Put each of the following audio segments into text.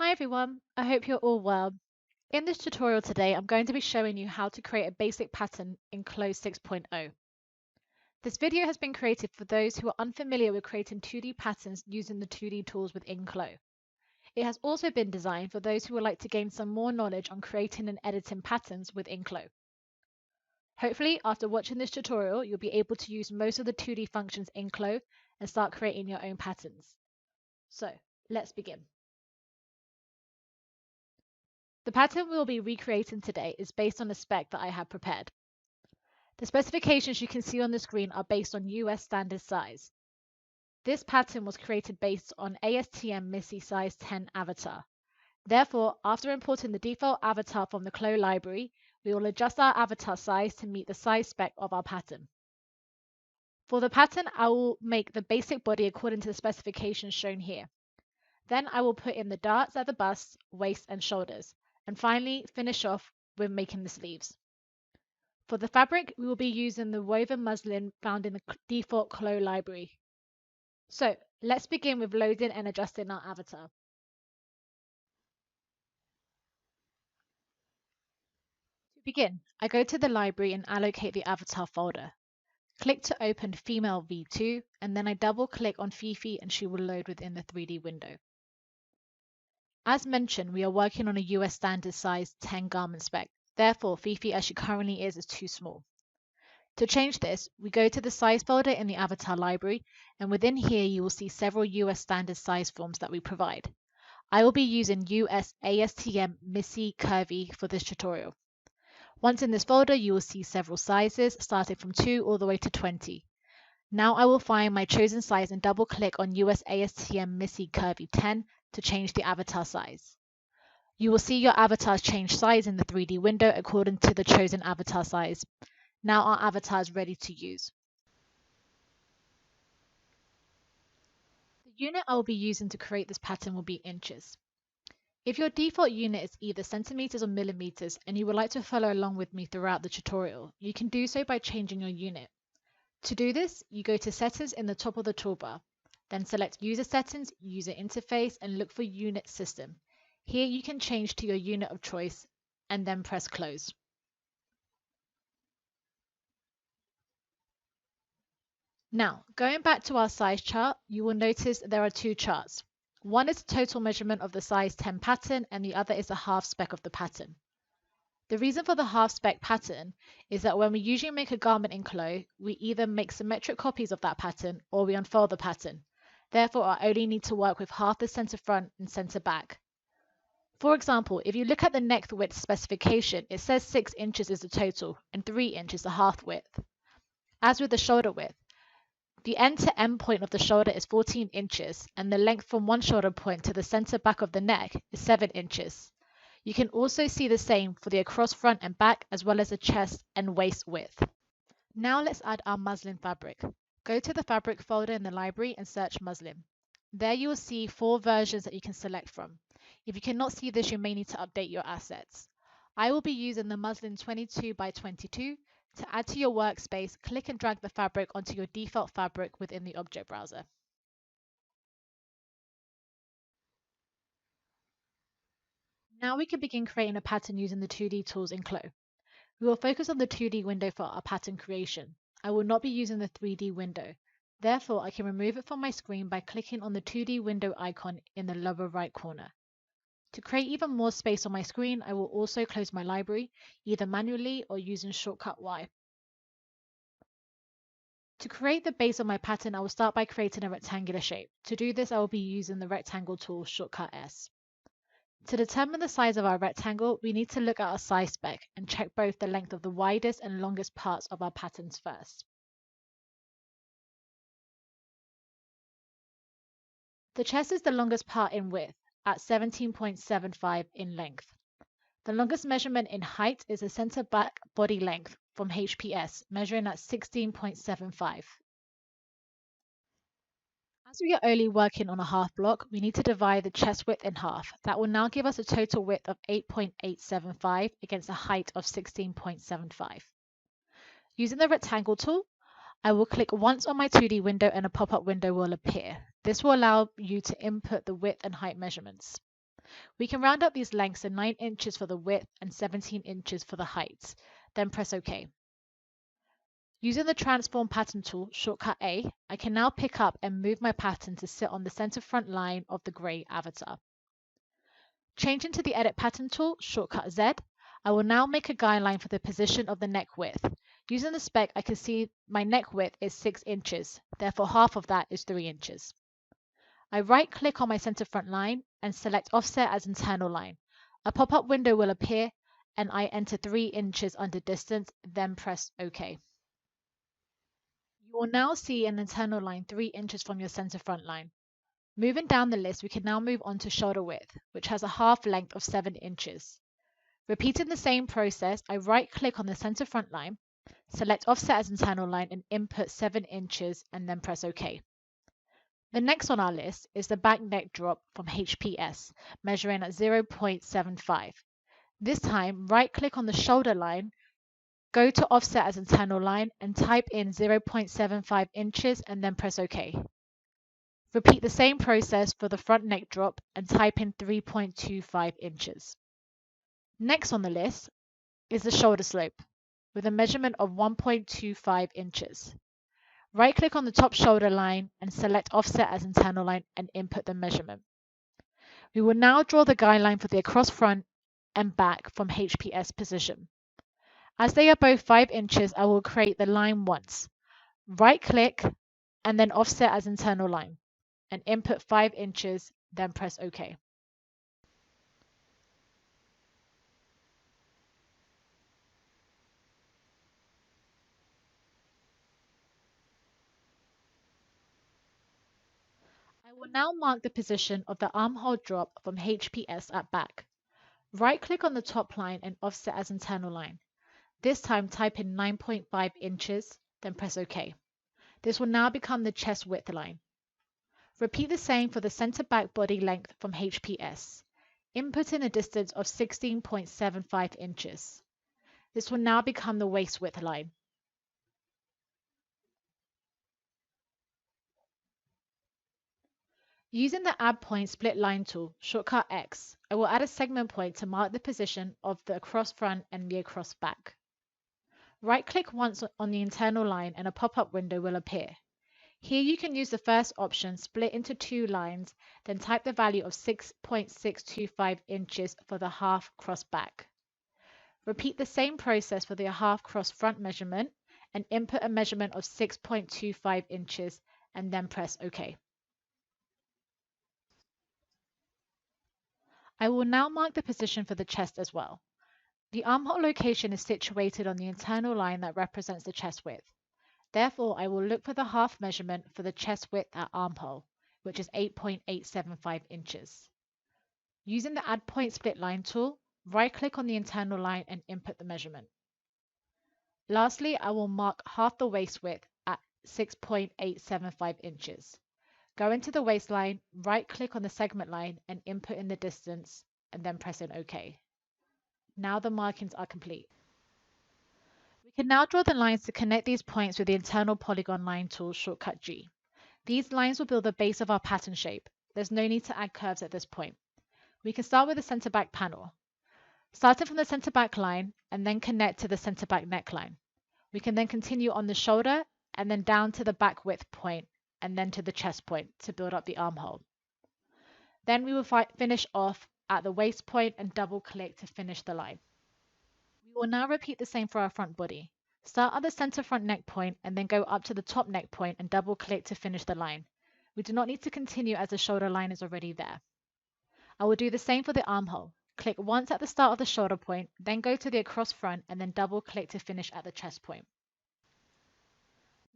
Hi everyone, I hope you're all well. In this tutorial today, I'm going to be showing you how to create a basic pattern in CLO 6.0. This video has been created for those who are unfamiliar with creating 2D patterns using the 2D tools within CLO. It has also been designed for those who would like to gain some more knowledge on creating and editing patterns within CLO. Hopefully, after watching this tutorial, you'll be able to use most of the 2D functions in CLO and start creating your own patterns. So, let's begin. The pattern we'll be recreating today is based on a spec that I have prepared. The specifications you can see on the screen are based on US standard size. This pattern was created based on ASTM MISI size 10 avatar. Therefore, after importing the default avatar from the CLO library, we will adjust our avatar size to meet the size spec of our pattern. For the pattern, I will make the basic body according to the specifications shown here. Then I will put in the darts at the bust, waist, and shoulders, and finally finish off with making the sleeves. For the fabric, we will be using the woven muslin found in the default CLO library. So let's begin with loading and adjusting our avatar. To begin, I go to the library and allocate the avatar folder. Click to open Female V2, and then I double click on Fifi and she will load within the 3D window. As mentioned, we are working on a US standard size 10 garment spec. Therefore, Fifi as she currently is too small. To change this, we go to the size folder in the avatar library, and within here you will see several US standard size forms that we provide. I will be using US ASTM MISI Curvy for this tutorial. Once in this folder, you will see several sizes starting from 2 all the way to 20. Now I will find my chosen size and double click on US ASTM MISI Curvy 10 to change the avatar size. You will see your avatar's change size in the 3D window according to the chosen avatar size. Now our avatar is ready to use. The unit I will be using to create this pattern will be inches. If your default unit is either centimeters or millimeters and you would like to follow along with me throughout the tutorial, you can do so by changing your unit. To do this, you go to Settings in the top of the toolbar, then select User Settings, User Interface, and look for Unit System. Here you can change to your unit of choice and then press Close. Now, going back to our size chart, you will notice there are two charts. One is the total measurement of the size 10 pattern and the other is a half spec of the pattern. The reason for the half spec pattern is that when we usually make a garment in CLO, we either make symmetric copies of that pattern or we unfold the pattern. Therefore, I only need to work with half the center front and center back. For example, if you look at the neck width specification, it says 6 inches is the total and 3 inches the half width. As with the shoulder width, the end-to-end point of the shoulder is 14 inches and the length from one shoulder point to the center back of the neck is 7 inches. You can also see the same for the across front and back as well as the chest and waist width. Now let's add our muslin fabric. Go to the fabric folder in the library and search muslin. There you will see 4 versions that you can select from. If you cannot see this, you may need to update your assets. I will be using the muslin 22 by 22. To add to your workspace, click and drag the fabric onto your default fabric within the object browser. Now we can begin creating a pattern using the 2D tools in CLO. We will focus on the 2D window for our pattern creation. I will not be using the 3D window. Therefore, I can remove it from my screen by clicking on the 2D window icon in the lower right corner. To create even more space on my screen, I will also close my library, either manually or using shortcut Y. To create the base of my pattern, I will start by creating a rectangular shape. To do this, I will be using the rectangle tool, shortcut S. To determine the size of our rectangle, we need to look at our size spec and check both the length of the widest and longest parts of our patterns first. The chest is the longest part in width, at 17.75 in length. The longest measurement in height is the center back body length from HPS, measuring at 16.75. As we are only working on a half block, we need to divide the chest width in half. That will now give us a total width of 8.875 against a height of 16.75. Using the rectangle tool, I will click once on my 2D window and a pop-up window will appear. This will allow you to input the width and height measurements. We can round up these lengths to 9 inches for the width and 17 inches for the height. Then press OK. Using the Transform Pattern tool, shortcut A, I can now pick up and move my pattern to sit on the center front line of the grey avatar. Changing to the Edit Pattern tool, shortcut Z, I will now make a guideline for the position of the neck width. Using the spec, I can see my neck width is 6 inches, therefore half of that is 3 inches. I right-click on my center front line and select Offset as internal line. A pop-up window will appear and I enter 3 inches under distance, then press OK. You will now see an internal line 3 inches from your center front line. Moving down the list, we can now move on to shoulder width, which has a half length of 7 inches. Repeating the same process, I right-click on the center front line, select Offset as internal line and input 7 inches and then press OK. The next on our list is the back neck drop from HPS, measuring at 0.75. This time, right-click on the shoulder line, go to Offset as internal line and type in 0.75 inches and then press OK. Repeat the same process for the front neck drop and type in 3.25 inches. Next on the list is the shoulder slope with a measurement of 1.25 inches. Right-click on the top shoulder line and select Offset as internal line and input the measurement. We will now draw the guideline for the across front and back from HPS position. As they are both 5 inches, I will create the line once. Right-click and then Offset as internal line and input 5 inches, then press OK. I will now mark the position of the armhole drop from HPS at back. Right-click on the top line and Offset as internal line. This time type in 9.5 inches, then press OK. This will now become the chest width line. Repeat the same for the center back body length from HPS. Input in a distance of 16.75 inches. This will now become the waist width line. Using the Add Point Split Line tool, shortcut X, I will add a segment point to mark the position of the across front and the across back. Right-click once on the internal line and a pop-up window will appear. Here you can use the first option, split into 2 lines, then type the value of 6.625 inches for the half cross back. Repeat the same process for the half cross front measurement and input a measurement of 6.25 inches and then press OK. I will now mark the position for the chest as well. The armhole location is situated on the internal line that represents the chest width. Therefore, I will look for the half measurement for the chest width at armhole, which is 8.875 inches. Using the Add Point Split Line tool, right-click on the internal line and input the measurement. Lastly, I will mark half the waist width at 6.875 inches. Go into the waistline, right-click on the segment line and input in the distance, and then press in OK. Now the markings are complete. We can now draw the lines to connect these points with the internal polygon line tool, shortcut G. These lines will build the base of our pattern shape. There's no need to add curves at this point. We can start with the center back panel. Starting from the center back line and then connect to the center back neckline. We can then continue on the shoulder and then down to the back width point and then to the chest point to build up the armhole. Then we will finish off at the waist point and double click to finish the line. We will now repeat the same for our front body. Start at the center front neck point and then go up to the top neck point and double click to finish the line. We do not need to continue as the shoulder line is already there. I will do the same for the armhole. Click once at the start of the shoulder point, then go to the across front and then double click to finish at the chest point.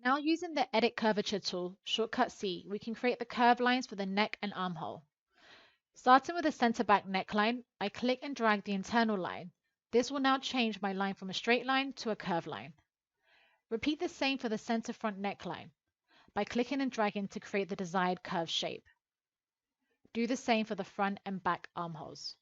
Now using the Edit Curvature tool, shortcut C, we can create the curve lines for the neck and armhole. Starting with the center back neckline, I click and drag the internal line. This will now change my line from a straight line to a curve line. Repeat the same for the center front neckline by clicking and dragging to create the desired curve shape. Do the same for the front and back armholes.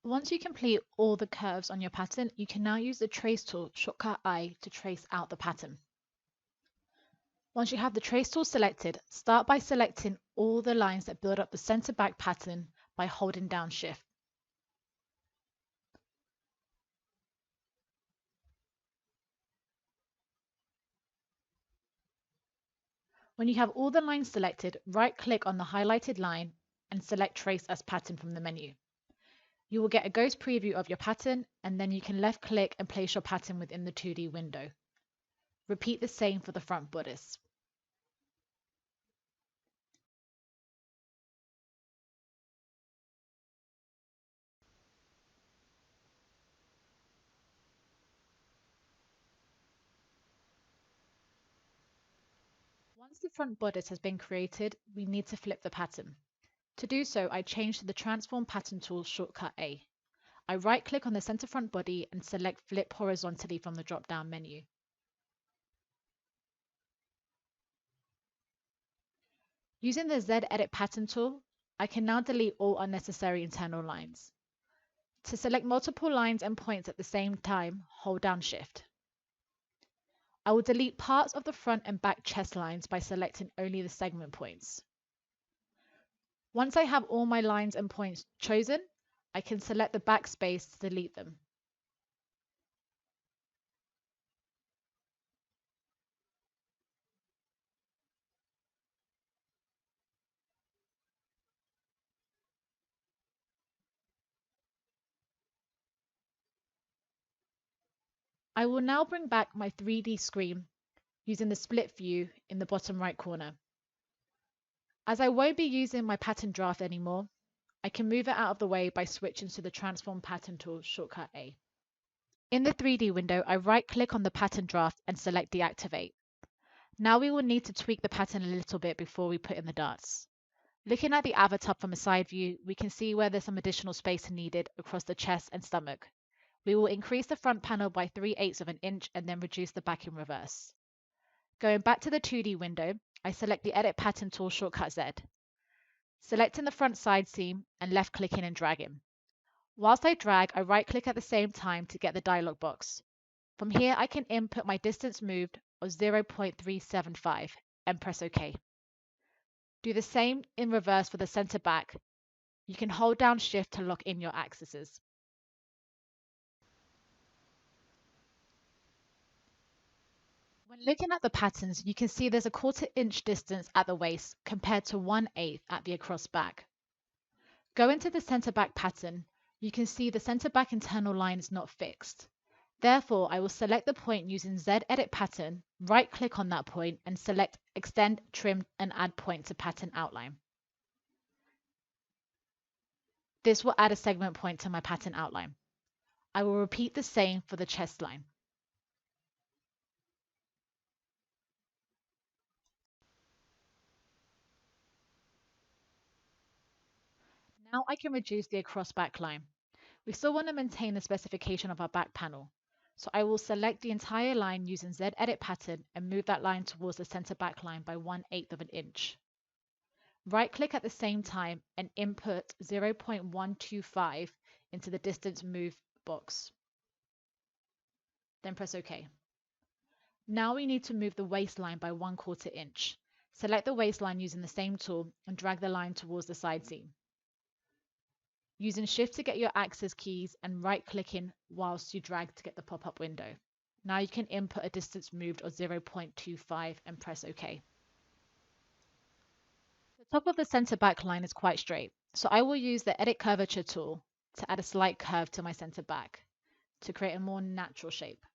Once you complete all the curves on your pattern, you can now use the Trace tool, shortcut I, to trace out the pattern. Once you have the Trace tool selected, start by selecting all the lines that build up the center back pattern by holding down Shift. When you have all the lines selected, right-click on the highlighted line and select Trace as Pattern from the menu. You will get a ghost preview of your pattern, and then you can left-click and place your pattern within the 2D window. Repeat the same for the front bodice. Once the front bodice has been created, we need to flip the pattern. To do so, I change to the Transform Pattern tool, shortcut A. I right-click on the center front body and select Flip horizontally from the drop-down menu. Using the Z Edit Pattern tool, I can now delete all unnecessary internal lines. To select multiple lines and points at the same time, hold down Shift. I will delete parts of the front and back chest lines by selecting only the segment points. Once I have all my lines and points chosen, I can select the backspace to delete them. I will now bring back my 3D screen using the split view in the bottom right corner. As I won't be using my pattern draft anymore, I can move it out of the way by switching to the Transform Pattern tool, shortcut A. In the 3D window, I right-click on the pattern draft and select Deactivate. Now we will need to tweak the pattern a little bit before we put in the darts. Looking at the avatar from a side view, we can see where there's some additional space needed across the chest and stomach. We will increase the front panel by 3/8 of an inch and then reduce the back in reverse. Going back to the 2D window, I select the Edit Pattern tool, shortcut Z. Selecting the front side seam and left-clicking and dragging. Whilst I drag, I right-click at the same time to get the dialog box. From here, I can input my distance moved of 0.375 and press OK. Do the same in reverse for the center back. You can hold down Shift to lock in your axes. When looking at the patterns, you can see there's a 1/4 inch distance at the waist compared to 1/8 at the across back. Go into the center back pattern. You can see the center back internal line is not fixed. Therefore, I will select the point using Z Edit Pattern, right-click on that point and select Extend, Trim and Add Point to Pattern Outline. This will add a segment point to my pattern outline. I will repeat the same for the chest line. Now I can reduce the across back line. We still want to maintain the specification of our back panel. So I will select the entire line using Z Edit Pattern and move that line towards the center back line by 1/8 of an inch. Right-click at the same time and input 0.125 into the distance move box. Then press OK. Now we need to move the waistline by 1/4 inch. Select the waistline using the same tool and drag the line towards the side seam. Using Shift to get your axis keys and right-clicking whilst you drag to get the pop-up window. Now you can input a distance moved of 0.25 and press OK. The top of the center back line is quite straight, so I will use the Edit Curvature tool to add a slight curve to my center back to create a more natural shape.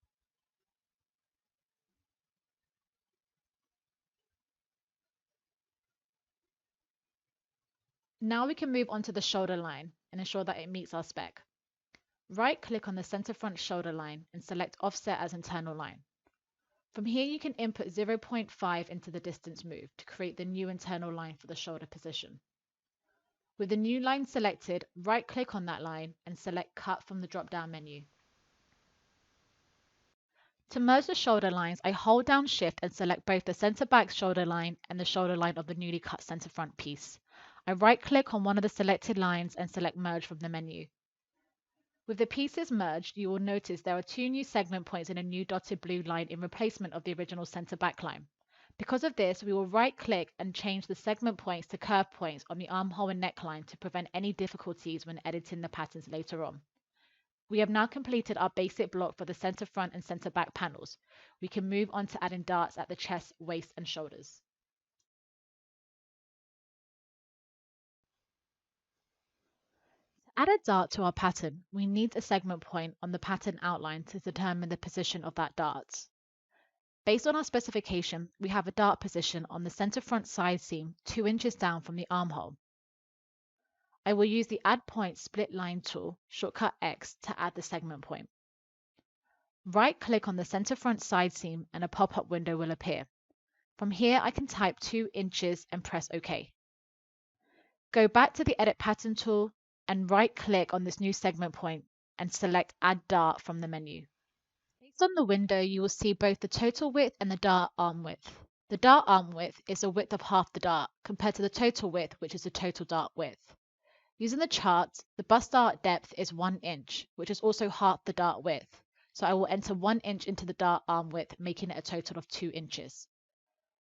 Now we can move on to the shoulder line and ensure that it meets our spec. Right-click on the center front shoulder line and select Offset as internal line. From here, you can input 0.5 into the distance moved to create the new internal line for the shoulder position. With the new line selected, right-click on that line and select Cut from the drop-down menu. To merge the shoulder lines, I hold down Shift and select both the center back shoulder line and the shoulder line of the newly cut center front piece. I right-click on one of the selected lines and select Merge from the menu. With the pieces merged, you will notice there are two new segment points and a new dotted blue line in replacement of the original center back line. Because of this, we will right-click and change the segment points to curve points on the armhole and neckline to prevent any difficulties when editing the patterns later on. We have now completed our basic block for the center front and center back panels. We can move on to adding darts at the chest, waist, and shoulders. To add a dart to our pattern, we need a segment point on the pattern outline to determine the position of that dart. Based on our specification, we have a dart position on the center front side seam 2 inches down from the armhole. I will use the Add Point Split Line tool, shortcut X, to add the segment point. Right-click on the center front side seam and a pop-up window will appear. From here, I can type 2 inches and press OK. Go back to the Edit Pattern tool and right-click on this new segment point and select Add Dart from the menu. Based on the window, you will see both the total width and the dart arm width. The dart arm width is a width of half the dart compared to the total width, which is the total dart width. Using the chart, the bust dart depth is 1 inch, which is also half the dart width. So I will enter 1 inch into the dart arm width, making it a total of 2 inches.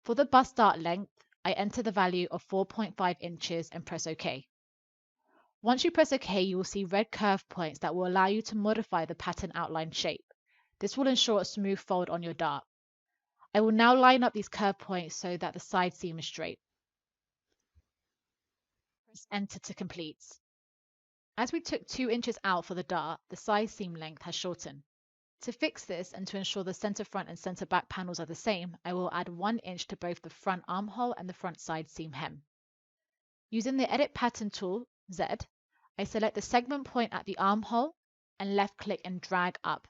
For the bust dart length, I enter the value of 4.5 inches and press OK. Once you press OK, you will see red curve points that will allow you to modify the pattern outline shape. This will ensure a smooth fold on your dart. I will now line up these curve points so that the side seam is straight. Press Enter to complete. As we took 2 inches out for the dart, the side seam length has shortened. To fix this and to ensure the center front and center back panels are the same, I will add 1 inch to both the front armhole and the front side seam hem. Using the Edit Pattern tool, Z, I select the segment point at the armhole and left-click and drag up.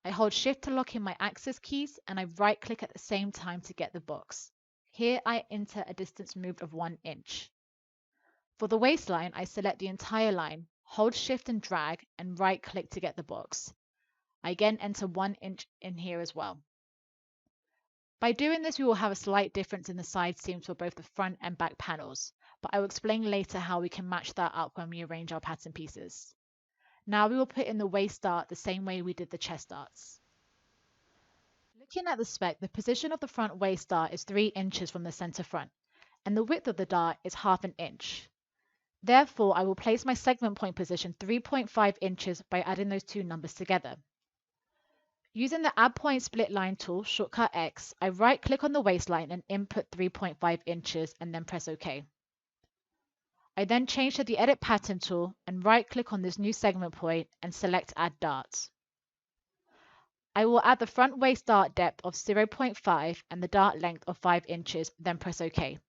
I hold Shift to lock in my axis keys and I right-click at the same time to get the box. Here I enter a distance moved of 1 inch. For the waistline, I select the entire line, hold Shift and drag, and right-click to get the box. I again enter 1 inch in here as well. By doing this, we will have a slight difference in the side seams for both the front and back panels, but I will explain later how we can match that up when we arrange our pattern pieces. Now we will put in the waist dart the same way we did the chest darts. Looking at the spec, the position of the front waist dart is 3 inches from the center front, and the width of the dart is half an inch. Therefore, I will place my segment point position 3.5 inches by adding those two numbers together. Using the Add Point Split Line tool, shortcut X, I right-click on the waistline and input 3.5 inches and then press OK. I then change to the Edit Pattern tool and right-click on this new segment point and select Add Darts. I will add the front waist dart depth of 0.5 and the dart length of 5 inches, then press OK.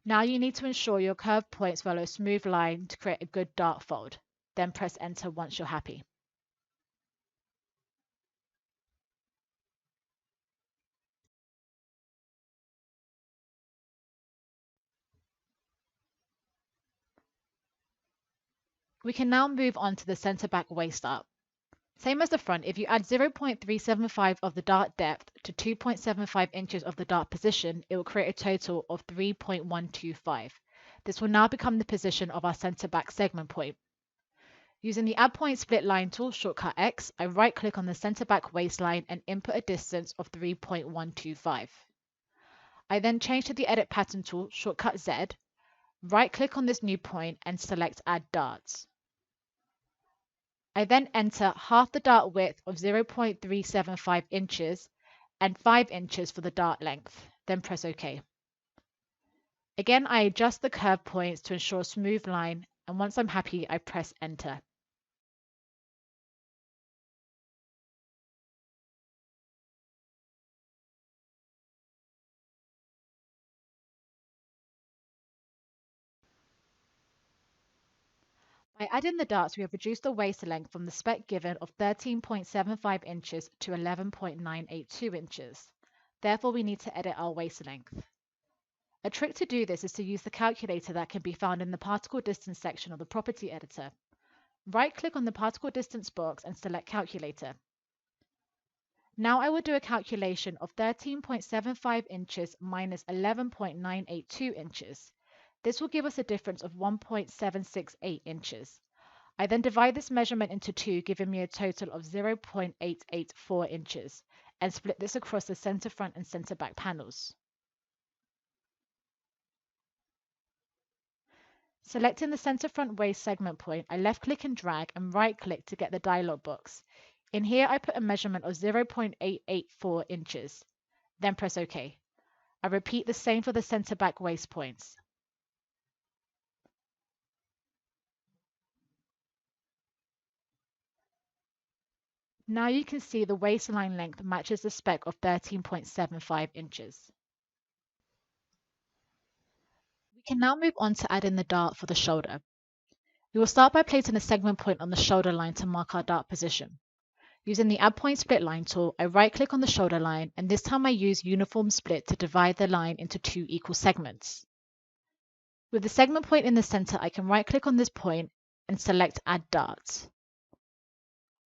Now you need to ensure your curved points follow a smooth line to create a good dart fold. Then press Enter once you're happy. We can now move on to the center back waist dart. Same as the front, if you add 0.375 of the dart depth to 2.75 inches of the dart position, it will create a total of 3.125. This will now become the position of our center back segment point. Using the Add Point Split Line tool, shortcut X, I right-click on the center back waistline and input a distance of 3.125. I then change to the Edit Pattern tool, shortcut Z, right-click on this new point and select Add Darts. I then enter half the dart width of 0.375 inches and 5 inches for the dart length, then press OK. Again, I adjust the curve points to ensure a smooth line, and once I'm happy, I press Enter. By adding the darts, we have reduced the waist length from the spec given of 13.75 inches to 11.982 inches. Therefore, we need to edit our waist length. A trick to do this is to use the calculator that can be found in the particle distance section of the property editor. Right-click on the particle distance box and select Calculator. Now I will do a calculation of 13.75 inches minus 11.982 inches. This will give us a difference of 1.768 inches. I then divide this measurement into 2, giving me a total of 0.884 inches, and split this across the center front and center back panels. Selecting the center front waist segment point, I left click and drag and right click to get the dialog box. In here, I put a measurement of 0.884 inches, then press OK. I repeat the same for the center back waist points. Now you can see the waistline length matches the spec of 13.75 inches. We can now move on to add in the dart for the shoulder. We will start by placing a segment point on the shoulder line to mark our dart position. Using the Add Point Split Line tool, I right-click on the shoulder line, and this time I use Uniform Split to divide the line into 2 equal segments. With the segment point in the center, I can right-click on this point and select Add Dart.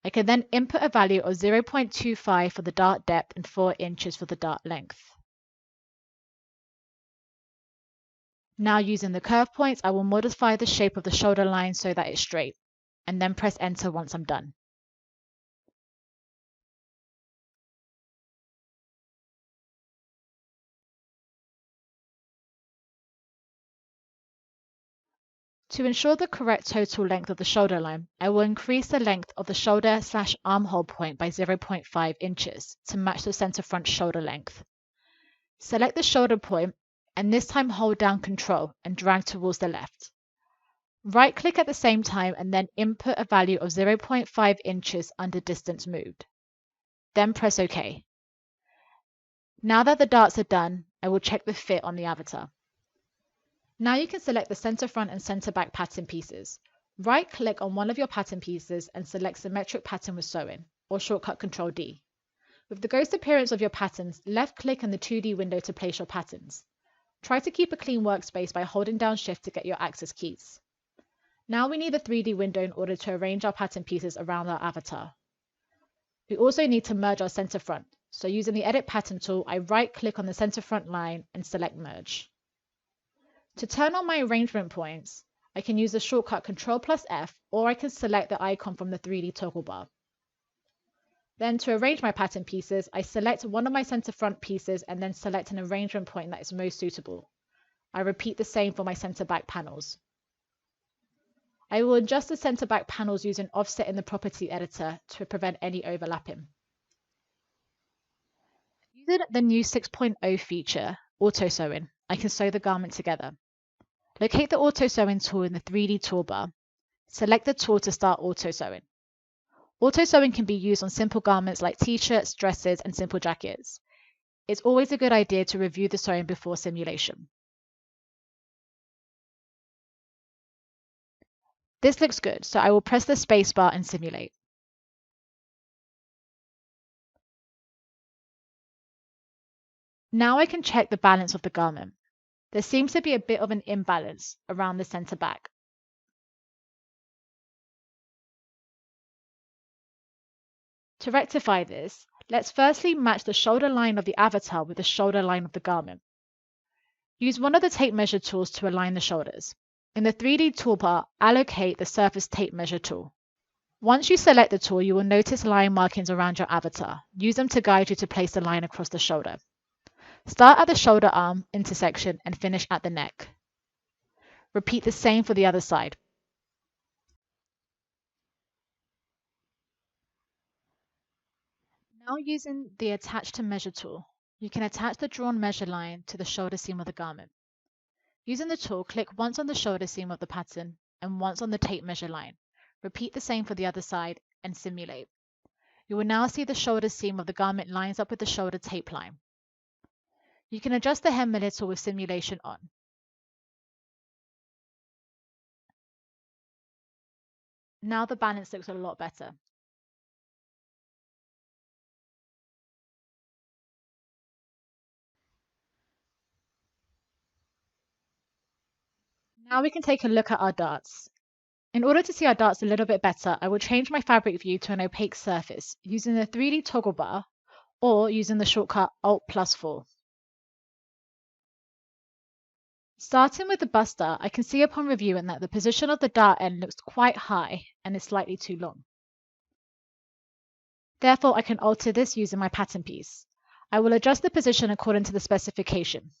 I can then input a value of 0.25 for the dart depth and 4 inches for the dart length. Now using the curve points, I will modify the shape of the shoulder line so that it's straight, and then press Enter once I'm done. To ensure the correct total length of the shoulder line, I will increase the length of the shoulder/armhole point by 0.5 inches to match the center front shoulder length. Select the shoulder point and this time hold down Control and drag towards the left. Right click at the same time and then input a value of 0.5 inches under distance moved. Then press OK. Now that the darts are done, I will check the fit on the avatar. Now you can select the center front and center back pattern pieces. Right click on one of your pattern pieces and select Symmetric Pattern with Sewing, or shortcut Ctrl D. With the ghost appearance of your patterns, left click in the 2D window to place your patterns. Try to keep a clean workspace by holding down Shift to get your access keys. Now we need the 3D window in order to arrange our pattern pieces around our avatar. We also need to merge our center front, so using the Edit Pattern tool, I right click on the center front line and select Merge. To turn on my arrangement points, I can use the shortcut Ctrl+F, or I can select the icon from the 3D toggle bar. Then to arrange my pattern pieces, I select one of my center front pieces and then select an arrangement point that is most suitable. I repeat the same for my center back panels. I will adjust the center back panels using Offset in the Property Editor to prevent any overlapping. Using the new 6.0 feature, Auto Sewing, I can sew the garment together. Locate the Auto Sewing tool in the 3D toolbar. Select the tool to start auto sewing. Auto sewing can be used on simple garments like t-shirts, dresses, and simple jackets. It's always a good idea to review the sewing before simulation. This looks good, so I will press the spacebar and simulate. Now I can check the balance of the garment. There seems to be a bit of an imbalance around the center back. To rectify this, let's firstly match the shoulder line of the avatar with the shoulder line of the garment. Use one of the tape measure tools to align the shoulders. In the 3D toolbar, allocate the Surface Tape Measure tool. Once you select the tool, you will notice line markings around your avatar. Use them to guide you to place the line across the shoulder. Start at the shoulder arm intersection and finish at the neck. Repeat the same for the other side. Now using the Attach to Measure tool, you can attach the drawn measure line to the shoulder seam of the garment. Using the tool, click once on the shoulder seam of the pattern and once on the tape measure line. Repeat the same for the other side and simulate. You will now see the shoulder seam of the garment lines up with the shoulder tape line. You can adjust the hem a little with simulation on. Now the balance looks a lot better. Now we can take a look at our darts. In order to see our darts a little bit better, I will change my fabric view to an opaque surface using the 3D toggle bar or using the shortcut Alt+4. Starting with the bust dart, I can see upon reviewing that the position of the dart end looks quite high and is slightly too long. Therefore, I can alter this using my pattern piece. I will adjust the position according to the specification.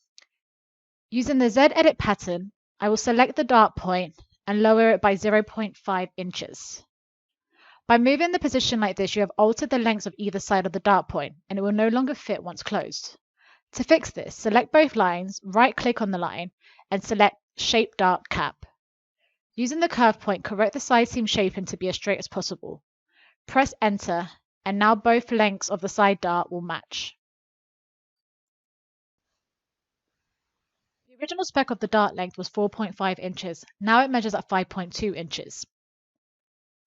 Using the Z-edit pattern, I will select the dart point and lower it by 0.5 inches. By moving the position like this, you have altered the lengths of either side of the dart point, and it will no longer fit once closed. To fix this, select both lines, right-click on the line, and select Shape Dart Cap. Using the curve point, correct the side seam shaping to be as straight as possible. Press Enter, and now both lengths of the side dart will match. The original spec of the dart length was 4.5 inches. Now it measures at 5.2 inches.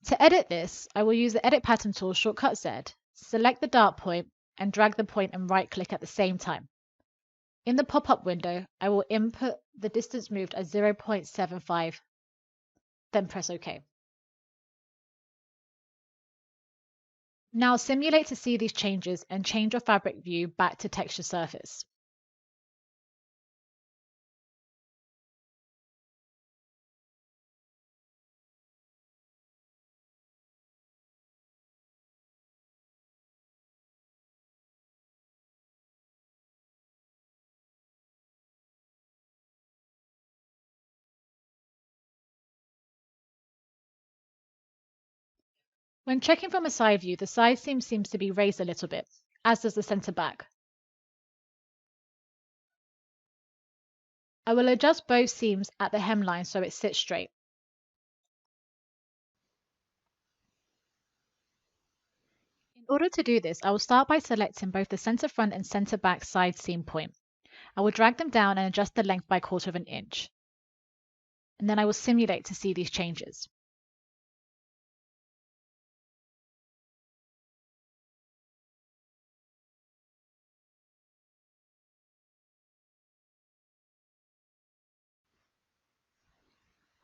To edit this, I will use the Edit Pattern tool, shortcut Z, select the dart point, and drag the point and right-click at the same time. In the pop-up window, I will input the distance moved as 0.75, then press OK. Now simulate to see these changes and change your fabric view back to texture surface. When checking from a side view, the side seam seems to be raised a little bit, as does the center back. I will adjust both seams at the hemline so it sits straight. In order to do this, I will start by selecting both the center front and center back side seam point. I will drag them down and adjust the length by 1/4 of an inch. And then I will simulate to see these changes.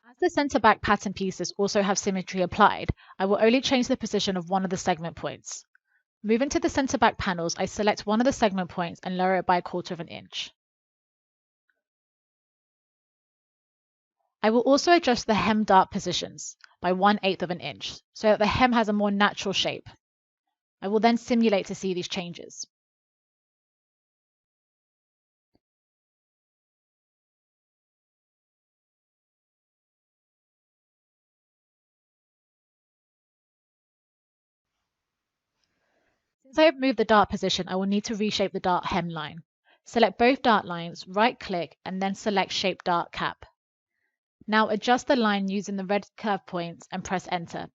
As the center back pattern pieces also have symmetry applied, I will only change the position of one of the segment points. Moving to the center back panels, I select one of the segment points and lower it by 1/4 of an inch. I will also adjust the hem dart positions by 1/8 of an inch so that the hem has a more natural shape. I will then simulate to see these changes. Since I have moved the dart position, I will need to reshape the dart hem line. Select both dart lines, right-click, and then select Shape Dart Cap. Now adjust the line using the red curve points and press Enter.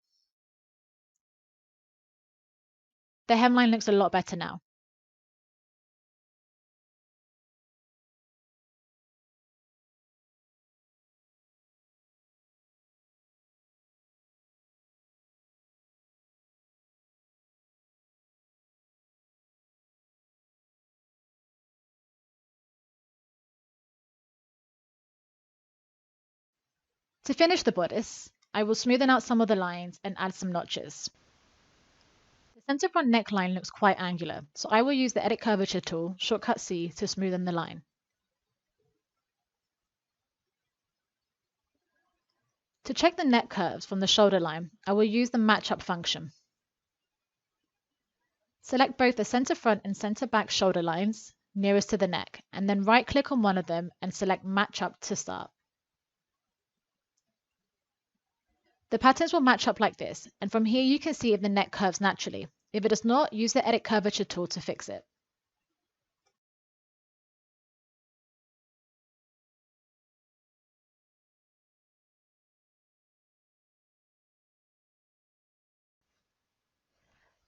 The hemline looks a lot better now. To finish the bodice, I will smoothen out some of the lines and add some notches. The center front neckline looks quite angular, so I will use the Edit Curvature tool, shortcut C, to smoothen the line. To check the neck curves from the shoulder line, I will use the Match Up function. Select both the center front and center back shoulder lines nearest to the neck, and then right-click on one of them and select Match Up to start. The patterns will match up like this, and from here you can see if the neck curves naturally. If it does not, use the Edit Curvature tool to fix it.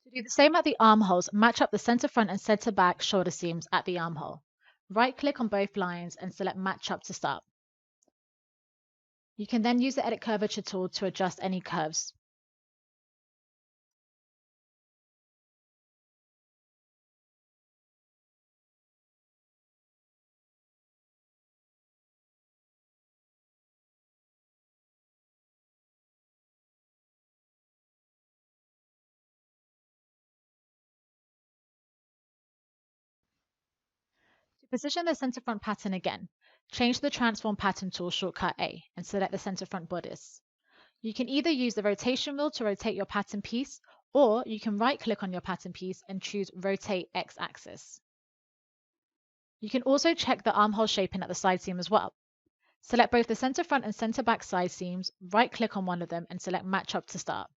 To do the same at the armholes, match up the center front and center back shoulder seams at the armhole. Right-click on both lines and select Match Up to start. You can then use the Edit Curvature tool to adjust any curves. To position the center front pattern again, Change the Transform Pattern tool shortcut A and select the center front bodice. You can either use the rotation wheel to rotate your pattern piece, or you can right-click on your pattern piece and choose Rotate X-axis. You can also check the armhole shaping at the side seam as well. Select both the center front and center back side seams, right-click on one of them and select Match Up to start.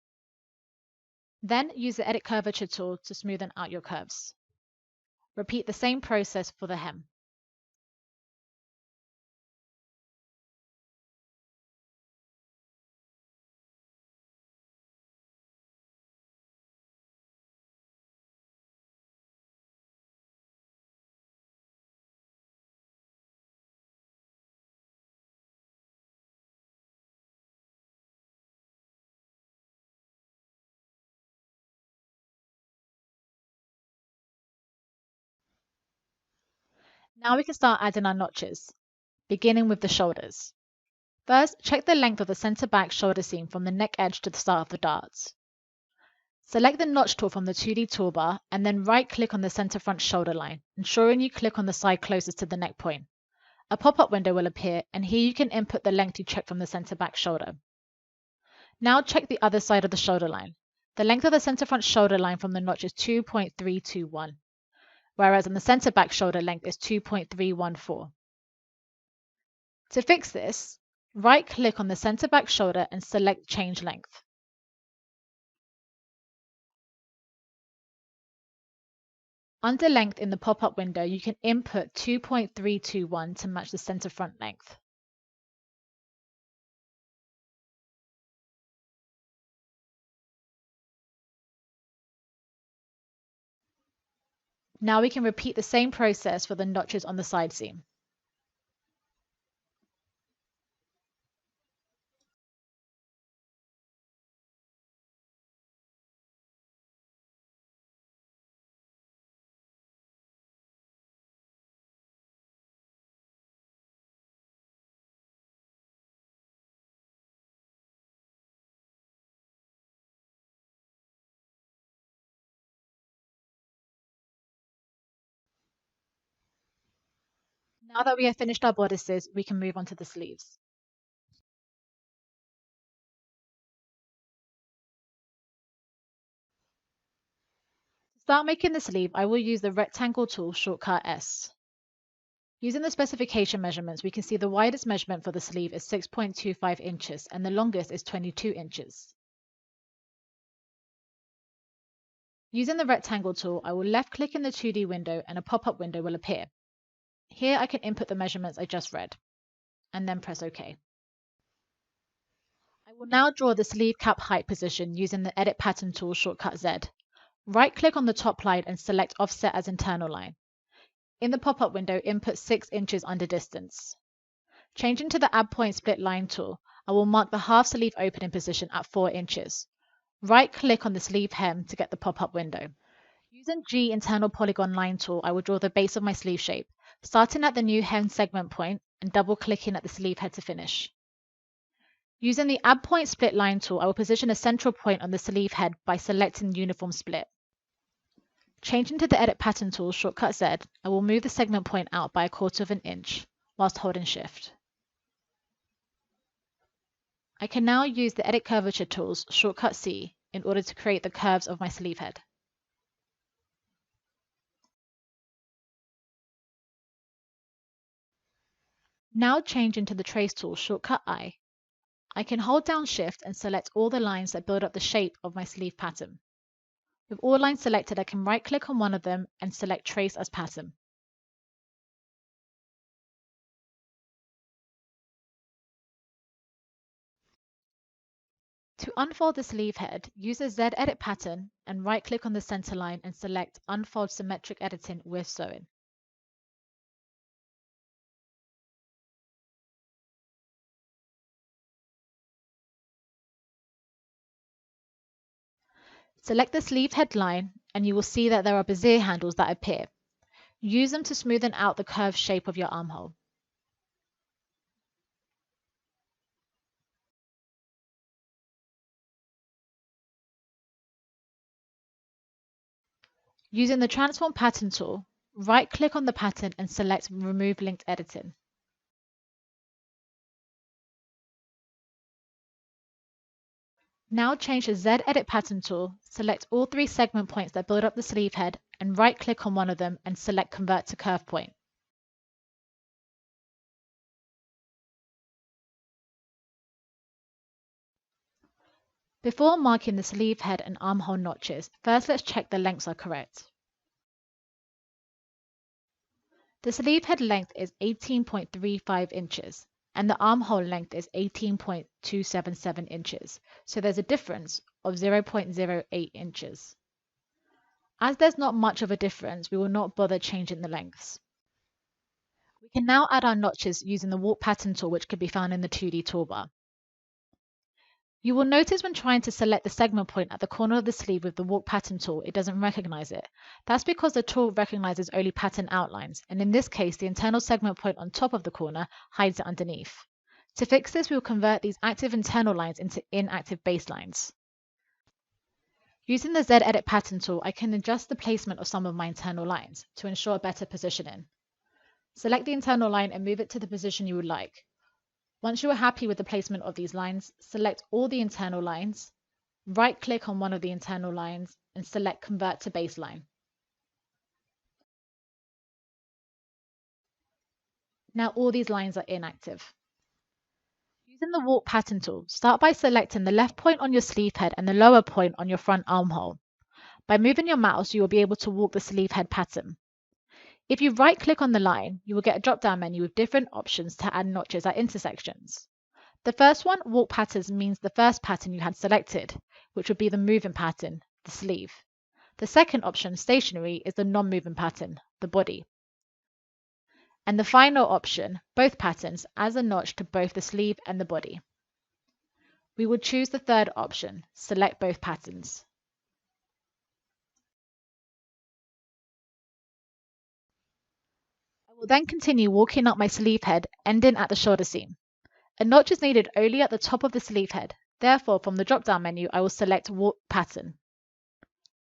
Then use the Edit Curvature tool to smoothen out your curves. Repeat the same process for the hem. Now we can start adding our notches, beginning with the shoulders. First, check the length of the center back shoulder seam from the neck edge to the start of the darts. Select the notch tool from the 2D toolbar and then right-click on the center front shoulder line, ensuring you click on the side closest to the neck point. A pop-up window will appear, and here you can input the length you checked from the center back shoulder. Now check the other side of the shoulder line. The length of the center front shoulder line from the notch is 2.321, whereas on the center back shoulder length is 2.314. To fix this, right-click on the center back shoulder and select Change Length. Under Length in the pop-up window, you can input 2.321 to match the center front length. Now we can repeat the same process for the notches on the side seam. Now that we have finished our bodices, we can move on to the sleeves. To start making the sleeve, I will use the rectangle tool shortcut S. Using the specification measurements, we can see the widest measurement for the sleeve is 6.25 inches and the longest is 22 inches. Using the rectangle tool, I will left-click in the 2D window and a pop-up window will appear. Here I can input the measurements I just read, and then press OK. I will now draw the sleeve cap height position using the Edit Pattern tool shortcut Z. Right-click on the top line and select Offset as internal line. In the pop-up window, input 6 inches under distance. Changing to the Add Point Split Line tool, I will mark the half sleeve opening position at 4 inches. Right-click on the sleeve hem to get the pop-up window. Using G Internal Polygon Line tool, I will draw the base of my sleeve shape, starting at the new hem segment point and double-clicking at the sleeve head to finish. Using the Add Point Split Line tool, I will position a central point on the sleeve head by selecting Uniform Split. Changing to the Edit Pattern tool, shortcut Z, I will move the segment point out by 1/4 of an inch whilst holding Shift. I can now use the Edit Curvature tools, shortcut C, in order to create the curves of my sleeve head. Now change into the Trace tool, shortcut I. I can hold down Shift and select all the lines that build up the shape of my sleeve pattern. With all lines selected, I can right-click on one of them and select Trace as Pattern. To unfold the sleeve head, use the Z Edit pattern and right-click on the center line and select Unfold Symmetric Editing with Sewing. Select the sleeve head line and you will see that there are bezier handles that appear. Use them to smoothen out the curved shape of your armhole. Using the Transform Pattern tool, right-click on the pattern and select Remove Linked Editing. Now change the Z Edit Pattern tool, select all three segment points that build up the sleeve head, and right-click on one of them and select Convert to Curve Point. Before marking the sleeve head and armhole notches, first let's check the lengths are correct. The sleeve head length is 18.35 inches and the armhole length is 18.277 inches, so there's a difference of 0.08 inches. As there's not much of a difference, we will not bother changing the lengths. We can now add our notches using the Warp Pattern tool, which can be found in the 2D toolbar. You will notice when trying to select the segment point at the corner of the sleeve with the Warp Pattern tool, it doesn't recognize it. That's because the tool recognizes only pattern outlines, and in this case, the internal segment point on top of the corner hides it underneath. To fix this, we will convert these active internal lines into inactive baselines. Using the Z Edit Pattern tool, I can adjust the placement of some of my internal lines to ensure better positioning. Select the internal line and move it to the position you would like. Once you are happy with the placement of these lines, select all the internal lines, right-click on one of the internal lines, and select Convert to Baseline. Now all these lines are inactive. Using the Warp Pattern tool, start by selecting the left point on your sleeve head and the lower point on your front armhole. By moving your mouse, you will be able to walk the sleeve head pattern. If you right-click on the line, you will get a drop-down menu with different options to add notches at intersections. The first one, Walk Patterns, means the first pattern you had selected, which would be the moving pattern, the sleeve. The second option, Stationary, is the non-moving pattern, the body. And the final option, Both Patterns, adds a notch to both the sleeve and the body. We would choose the third option, Select Both Patterns. I will then continue walking up my sleeve head, ending at the shoulder seam. A notch is needed only at the top of the sleeve head. Therefore, from the drop-down menu, I will select Warp Pattern.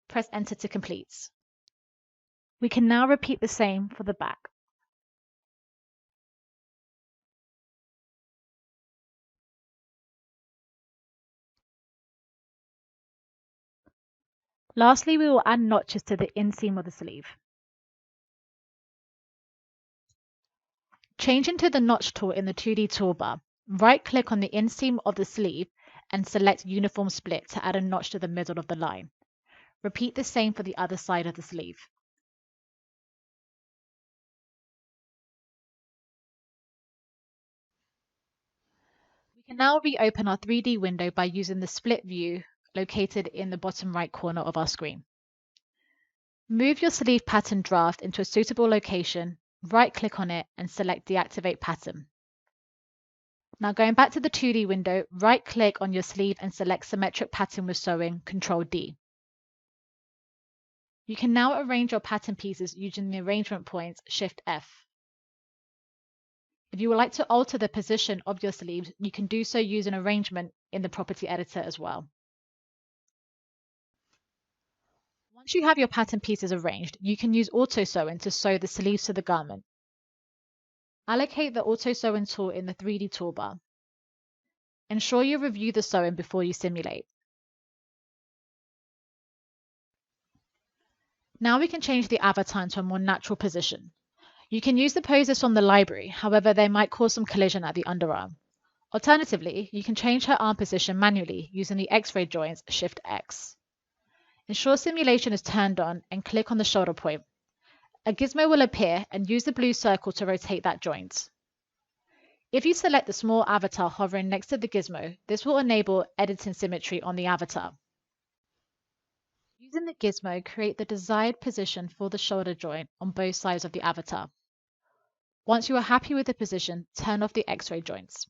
Press Enter to complete. We can now repeat the same for the back. Lastly, we will add notches to the inseam of the sleeve. Change into the notch tool in the 2D toolbar. Right-click on the inseam of the sleeve and select Uniform Split to add a notch to the middle of the line. Repeat the same for the other side of the sleeve. We can now reopen our 3D window by using the split view located in the bottom right corner of our screen. Move your sleeve pattern draft into a suitable location, right-click on it and select Deactivate Pattern. Now going back to the 2D window, right-click on your sleeve and select Symmetric Pattern with Sewing, Ctrl-D. You can now arrange your pattern pieces using the arrangement points, Shift-F. If you would like to alter the position of your sleeves, you can do so using Arrangement in the Property Editor as well. Once you have your pattern pieces arranged, you can use Auto Sewing to sew the sleeves to the garment. Allocate the Auto Sewing tool in the 3D toolbar. Ensure you review the sewing before you simulate. Now we can change the avatar into a more natural position. You can use the poses from the library, however they might cause some collision at the underarm. Alternatively, you can change her arm position manually using the X-ray joints Shift-X. Ensure simulation is turned on and click on the shoulder point. A gizmo will appear and use the blue circle to rotate that joint. If you select the small avatar hovering next to the gizmo, this will enable editing symmetry on the avatar. Using the gizmo, create the desired position for the shoulder joint on both sides of the avatar. Once you are happy with the position, turn off the X-ray joints.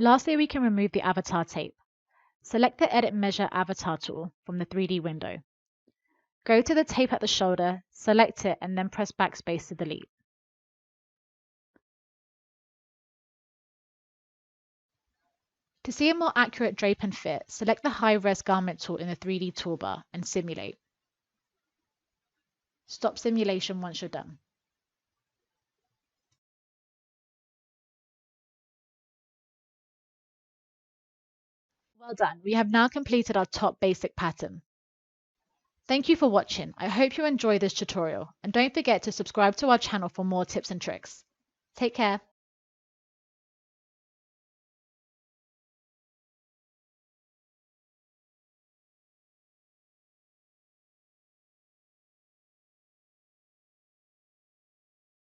Lastly, we can remove the avatar tape. Select the Edit Measure Avatar tool from the 3D window. Go to the tape at the shoulder, select it, and then press Backspace to delete. To see a more accurate drape and fit, select the high-res garment tool in the 3D toolbar and simulate. Stop simulation once you're done. Well done. We have now completed our top basic pattern. Thank you for watching. I hope you enjoyed this tutorial, and don't forget to subscribe to our channel for more tips and tricks. Take care.